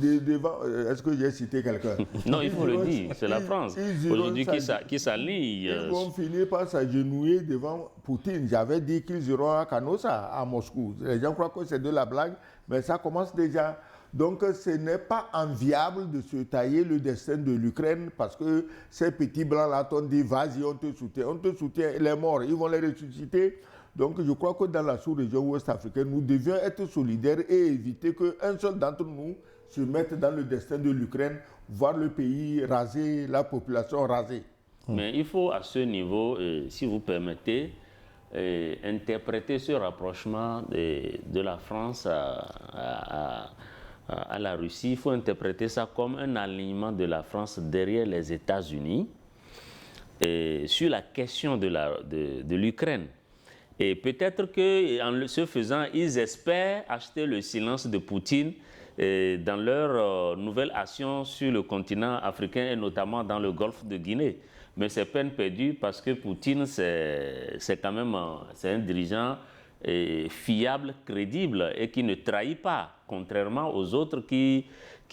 devant. Est-ce que j'ai cité quelqu'un? Non, il faut le dire, c'est la France. Aujourd'hui qui s'allie. Ils vont finir par s'agenouiller devant Poutine. J'avais dit qu'ils iront à Canossa, à Moscou. Les gens croient que c'est de la blague, mais ça commence déjà. Donc, ce n'est pas enviable de se tailler le destin de l'Ukraine parce que ces petits blancs-là t'ont dit, vas-y, on te soutient, les morts, ils vont les ressusciter. Donc, je crois que dans la sous-région ouest-africaine, nous devions être solidaires et éviter qu'un seul d'entre nous se mette dans le destin de l'Ukraine, voir le pays rasé, la population rasée. Mais il faut à ce niveau, si vous permettez, interpréter ce rapprochement de la France à la Russie. Il faut interpréter ça comme un alignement de la France derrière les États-Unis sur la question de l'Ukraine. Et peut-être qu'en ce faisant, ils espèrent acheter le silence de Poutine dans leur nouvelle action sur le continent africain et notamment dans le golfe de Guinée. Mais c'est peine perdue parce que Poutine, c'est quand même un dirigeant fiable, crédible et qui ne trahit pas, contrairement aux autres qui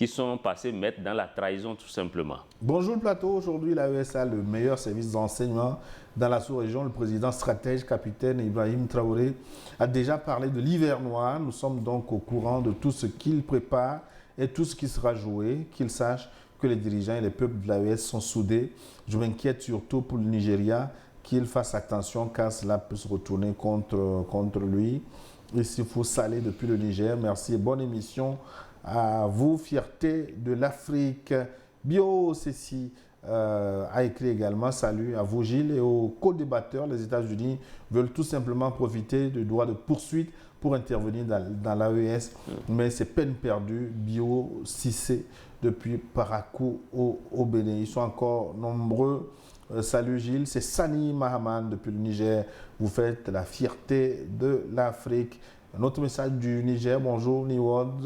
sont passés mettre dans la trahison tout simplement. Bonjour le plateau, aujourd'hui l'AES a le meilleur service d'enseignement dans la sous-région. Le président stratège, capitaine Ibrahim Traoré, a déjà parlé de l'hiver noir. Nous sommes donc au courant de tout ce qu'il prépare et tout ce qui sera joué, qu'il sache que les dirigeants et les peuples de l'AES sont soudés. Je m'inquiète surtout pour le Nigeria, qu'il fasse attention car cela peut se retourner contre lui. Et s'il faut saler depuis le Niger, merci et bonne émission à vous, fierté de l'Afrique. Bio Cécile a écrit également salut à vous Gilles et aux co-débatteurs. Les États-Unis veulent tout simplement profiter du droit de poursuite pour intervenir dans l'AES, mais c'est peine perdue. Bio Cissé depuis Parakou au Bénin. Ils sont encore nombreux. Salut Gilles, c'est Sani Mahaman depuis le Niger. Vous faites la fierté de l'Afrique. Un autre message du Niger. Bonjour Niwod.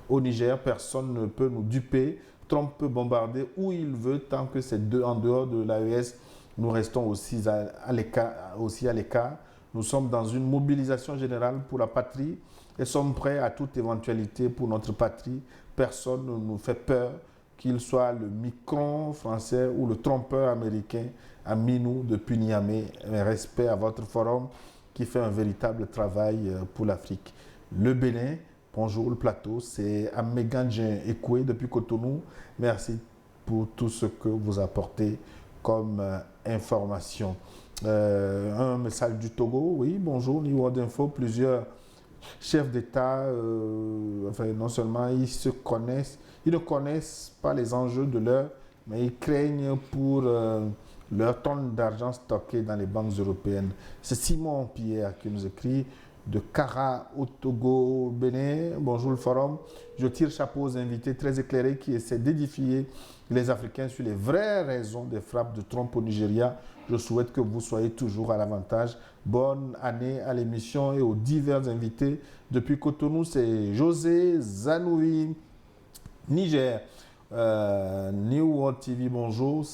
Au Niger, personne ne peut nous duper. Trump peut bombarder où il veut tant que c'est en dehors de l'AES. Nous restons aussi à l'écart. Nous sommes dans une mobilisation générale pour la patrie et sommes prêts à toute éventualité pour notre patrie. Personne ne nous fait peur, qu'il soit le Micron français ou le trompeur américain, Aminou depuis Niamey. Respect à votre forum qui fait un véritable travail pour l'Afrique. Le Bénin, bonjour le plateau, c'est Améganjin Ekoué depuis Cotonou. Merci pour tout ce que vous apportez comme information. Un message du Togo, oui, bonjour, niveau d'info, plusieurs chefs d'État, non seulement ils ne connaissent pas les enjeux de l'heure, mais ils craignent pour leurs tonnes d'argent stockées dans les banques européennes. C'est Simon Pierre qui nous écrit de Kara au Togo, Bénin. Bonjour le forum. Je tire chapeau aux invités très éclairés qui essaient d'édifier les Africains sur les vraies raisons des frappes de Trump au Nigeria. Je souhaite que vous soyez toujours à l'avantage. Bonne année à l'émission et aux divers invités. Depuis Cotonou, c'est José Zanoui, Niger. New World TV, bonjour.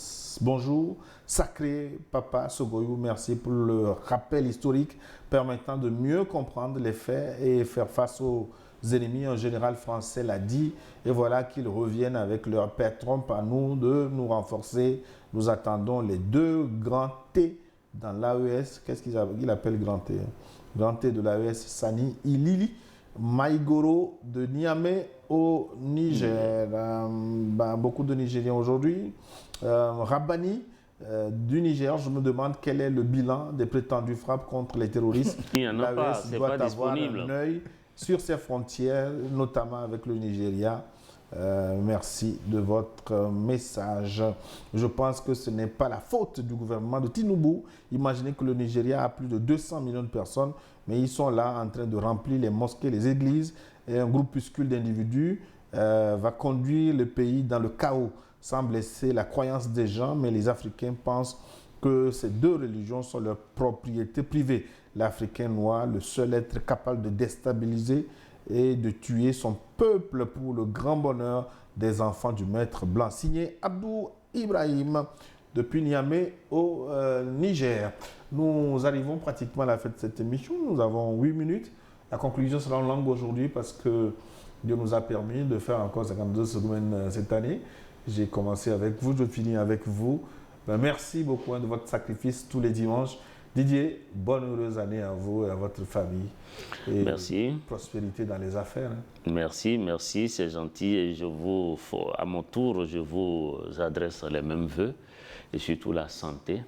Bonjour. Sacré Papa Sogoyou, merci pour le rappel historique permettant de mieux comprendre les faits et faire face aux ennemis. Un général français l'a dit et voilà qu'ils reviennent avec leur père Trump à nous de nous renforcer. Nous attendons les deux grands T dans l'AES. Qu'est-ce qu'il appelle grand T? Grand T de l'AES, Sani Ilili, Maïgoro de Niamey au Niger. Beaucoup de Nigériens aujourd'hui. Rabani du Niger, je me demande quel est le bilan des prétendues frappes contre les terroristes. Il n'y en a pas, c'est pas disponible. Un œil sur ses frontières, notamment avec le Nigeria. Merci de votre message. Je pense que ce n'est pas la faute du gouvernement de Tinubu. Imaginez que le Nigeria a plus de 200 millions de personnes, mais ils sont là en train de remplir les mosquées, les églises, et un groupuscule d'individus va conduire le pays dans le chaos sans blesser la croyance des gens, mais les Africains pensent que ces deux religions sont leur propriété privée. L'Africain noir, le seul être capable de déstabiliser et de tuer son peuple pour le grand bonheur des enfants du maître blanc. Signé Abdou Ibrahim depuis Niamey au Niger. Nous arrivons pratiquement à la fin de cette émission. Nous avons 8 minutes. La conclusion sera en langue aujourd'hui parce que Dieu nous a permis de faire encore 52 semaines cette année. J'ai commencé avec vous, je finis avec vous. Merci beaucoup de votre sacrifice tous les dimanches. Didier, bonne heureuse année à vous et à votre famille. Et merci. Prospérité dans les affaires. Merci, merci, c'est gentil. Et à mon tour, je vous adresse les mêmes vœux. Et surtout la santé,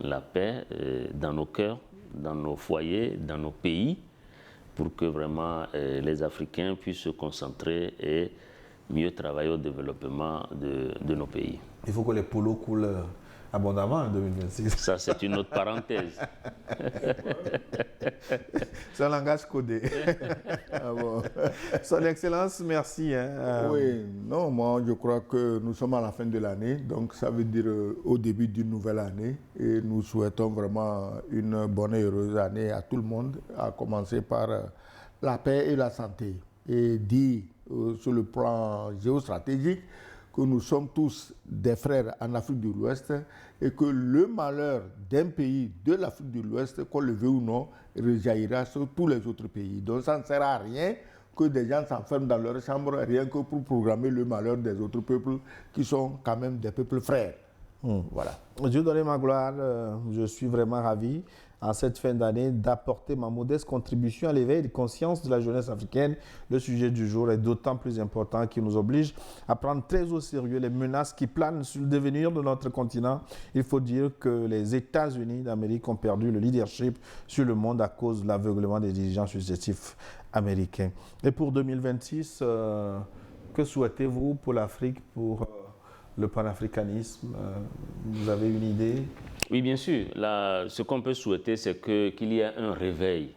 la paix dans nos cœurs, dans nos foyers, dans nos pays, pour que vraiment les Africains puissent se concentrer et mieux travailler au développement de nos pays. Il faut que les polos coulent abondamment en 2026. Ça, c'est une autre parenthèse. C'est un langage codé. Ah bon. Son Excellence, merci. Oui, non, moi je crois que nous sommes à la fin de l'année, donc ça veut dire au début d'une nouvelle année. Et nous souhaitons vraiment une bonne et heureuse année à tout le monde, à commencer par la paix et la santé. Et dire sur le plan géostratégique que nous sommes tous des frères en Afrique de l'Ouest et que le malheur d'un pays de l'Afrique de l'Ouest, qu'on le veut ou non, rejaillira sur tous les autres pays. Donc ça ne sert à rien que des gens s'enferment dans leur chambre, rien que pour programmer le malheur des autres peuples qui sont quand même des peuples frères. Voilà. Dieu donne ma gloire, je suis vraiment ravi en cette fin d'année d'apporter ma modeste contribution à l'éveil de conscience de la jeunesse africaine. Le sujet du jour est d'autant plus important qu'il nous oblige à prendre très au sérieux les menaces qui planent sur le devenir de notre continent. Il faut dire que les États-Unis d'Amérique ont perdu le leadership sur le monde à cause de l'aveuglement des dirigeants successifs américains. Et pour 2026, que souhaitez-vous pour l'Afrique, pour le panafricanisme? Vous avez une idée? Oui, bien sûr. Là, ce qu'on peut souhaiter, c'est qu'il y ait un réveil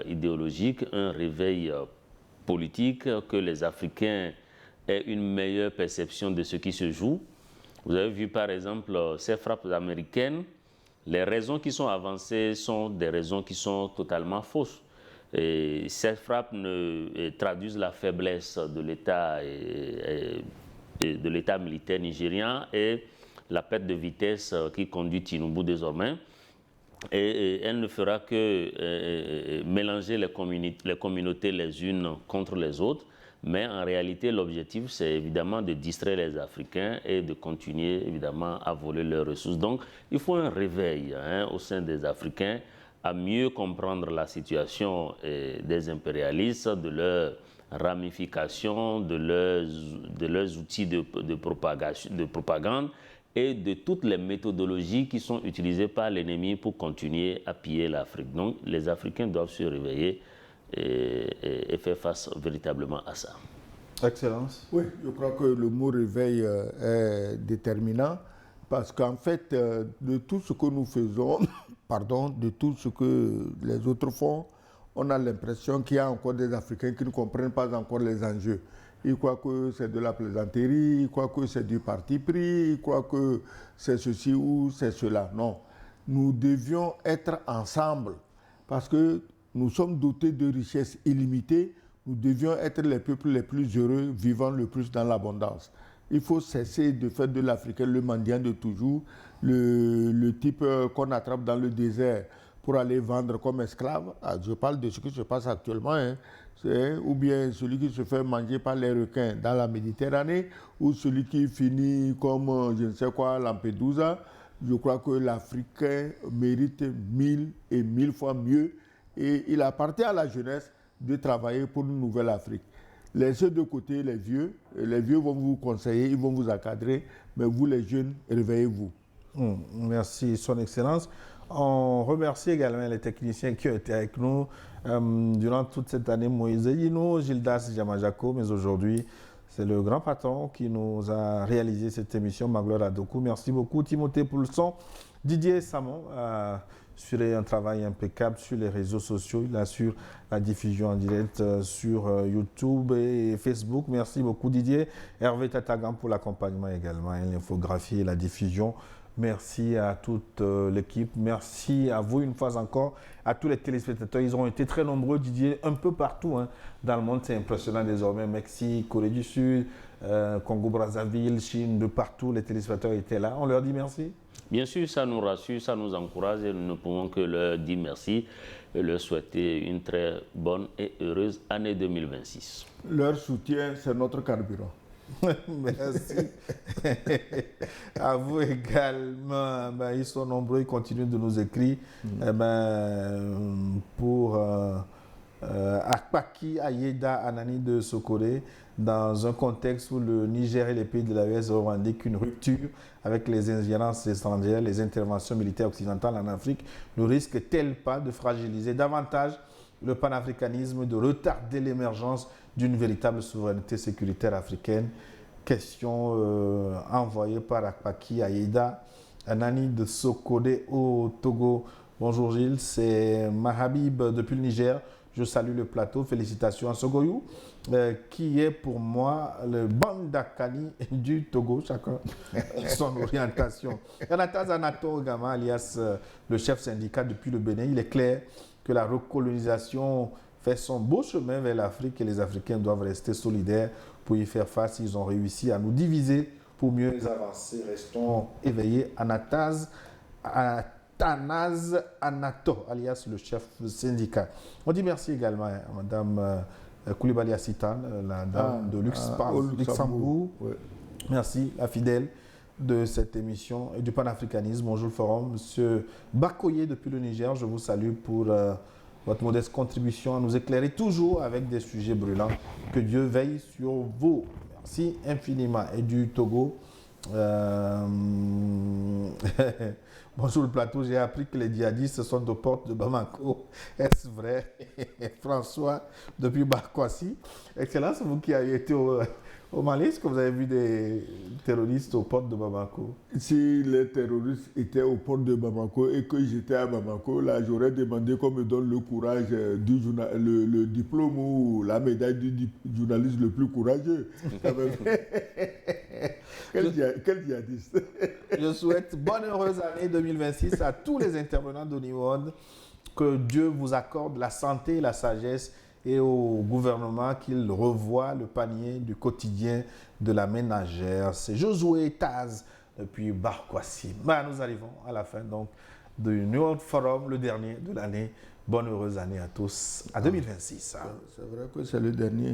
idéologique, un réveil politique, que les Africains aient une meilleure perception de ce qui se joue. Vous avez vu, par exemple, ces frappes américaines, les raisons qui sont avancées sont des raisons qui sont totalement fausses. Et ces frappes traduisent la faiblesse de l'État militaire nigérian et la perte de vitesse qui conduit Tinubu désormais. Et elle ne fera que mélanger les communautés les unes contre les autres. Mais en réalité, l'objectif, c'est évidemment de distraire les Africains et de continuer évidemment à voler leurs ressources. Donc, il faut un réveil au sein des Africains à mieux comprendre la situation des impérialistes, de leurs ramifications, de leurs outils de propagande et de toutes les méthodologies qui sont utilisées par l'ennemi pour continuer à piller l'Afrique. Donc, les Africains doivent se réveiller et faire face véritablement à ça. Excellence. Oui, je crois que le mot réveil est déterminant parce qu'en fait, de tout ce que nous faisons, de tout ce que les autres font, on a l'impression qu'il y a encore des Africains qui ne comprennent pas encore les enjeux. Ils croient que c'est de la plaisanterie, ils croient que c'est du parti pris, ils croient que c'est ceci ou c'est cela. Non, nous devions être ensemble parce que nous sommes dotés de richesses illimitées. Nous devions être les peuples les plus heureux, vivant le plus dans l'abondance. Il faut cesser de faire de l'Africain le mendiant de toujours, le type qu'on attrape dans le désert pour aller vendre comme esclave. Je parle de ce qui se passe actuellement, ou bien celui qui se fait manger par les requins dans la Méditerranée, ou celui qui finit comme, je ne sais quoi, Lampedusa. Je crois que l'Africain mérite 1000 et 1000 fois mieux, et il appartient à la jeunesse de travailler pour une nouvelle Afrique. Laissez de côté les vieux vont vous conseiller, ils vont vous encadrer, mais vous les jeunes, réveillez-vous. Merci, Son Excellence. On remercie également les techniciens qui ont été avec nous durant toute cette année, Moïse Yino, Gildas Jamajako, mais aujourd'hui, c'est le grand patron qui nous a réalisé cette émission, Magloire Adokou. Merci beaucoup, Timothée pour le son. Didier Samon a assuré un travail impeccable sur les réseaux sociaux. Il assure la diffusion en direct sur YouTube et Facebook. Merci beaucoup, Didier. Hervé Tatagan pour l'accompagnement également, et l'infographie et la diffusion. Merci à toute l'équipe. Merci à vous une fois encore, à tous les téléspectateurs. Ils ont été très nombreux, Didier, un peu partout dans le monde. C'est impressionnant désormais. Mexique, Corée du Sud, Congo-Brazzaville, Chine, de partout, les téléspectateurs étaient là. On leur dit merci. Bien sûr, ça nous rassure, ça nous encourage et nous ne pouvons que leur dire merci et leur souhaiter une très bonne et heureuse année 2026. Leur soutien, c'est notre carburant. Merci. À vous également. Ils sont nombreux, ils continuent de nous écrire. Pour Akpaki Ayeda Anani de Sokoré, dans un contexte où le Niger et les pays de l'AES revendiquent une rupture avec les ingérences étrangères, les interventions militaires occidentales en Afrique, ne risque-t-elle pas de fragiliser davantage le panafricanisme, de retarder l'émergence d'une véritable souveraineté sécuritaire africaine? Question envoyée par Akpaki Ayeda Anani de Sokoré au Togo. Bonjour Gilles, c'est Mahabib depuis le Niger. Je salue le plateau. Félicitations à Sogoyou, qui est pour moi le Bandakani du Togo, chacun son orientation. Anataz Anato Gama, alias le chef syndicat depuis le Bénin, il est clair que la recolonisation fait son beau chemin vers l'Afrique et les Africains doivent rester solidaires pour y faire face. Ils ont réussi à nous diviser pour mieux avancer. Restons éveillés. Anataz Tanaz Anato, alias le chef syndicat. On dit merci également à Mme Koulibaly Assitan, la dame de Luxembourg. Ouais. Merci, la fidèle de cette émission et du panafricanisme. Bonjour le forum. Monsieur Bakoye depuis le Niger, je vous salue pour votre modeste contribution à nous éclairer toujours avec des sujets brûlants. Que Dieu veille sur vous. Merci infiniment. Et du Togo. Bonjour le plateau, j'ai appris que les djihadistes sont aux portes de Bamako. Est-ce vrai? François, depuis Bakwasi. Excellence, vous qui avez été au Mali, est-ce que vous avez vu des terroristes aux portes de Bamako? Si les terroristes étaient aux portes de Bamako et que j'étais à Bamako, là j'aurais demandé qu'on me donne le courage le diplôme ou la médaille du journaliste le plus courageux. Quel djihadiste. Je souhaite bonne heureuse année 2026 à tous les intervenants d'Oniworld. Que Dieu vous accorde la santé et la sagesse, et au gouvernement qu'il revoie le panier du quotidien de la ménagère. C'est Josué Taz depuis Barkwasi. Nous arrivons à la fin donc du New World Forum, le dernier de l'année. Bonne heureuse année à tous, à 2026. C'est vrai que c'est le dernier.